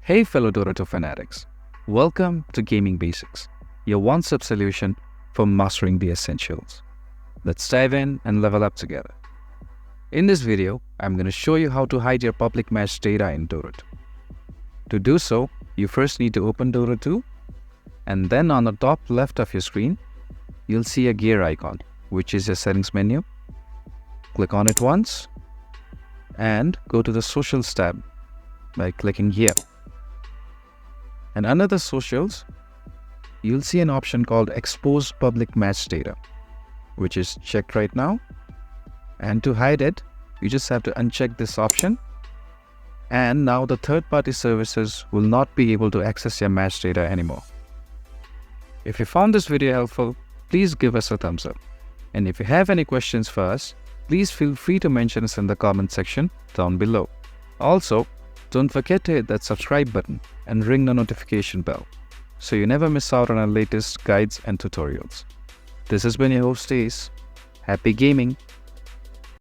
Hey fellow Dota fanatics, welcome to Gaming Basics, your one-stop solution for mastering the essentials. Let's dive in and level up together. In this video, I'm going to show you how to hide your public match data in Dota 2. To do so, you first need to open Dota 2, and then on the top left of your screen, you'll see a gear icon, which is your settings menu. Click on it once, and go to the Socials tab by clicking here. And under the Socials, you'll see an option called Expose Public Match Data, which is checked right now. And to hide it, you just have to uncheck this option. And now the third-party services will not be able to access your match data anymore. If you found this video helpful, please give us a thumbs up. And if you have any questions for us, please feel free to mention us in the comment section down below. Also, don't forget to hit that subscribe button and ring the notification bell so you never miss out on our latest guides and tutorials. This has been your host Ace. Happy gaming!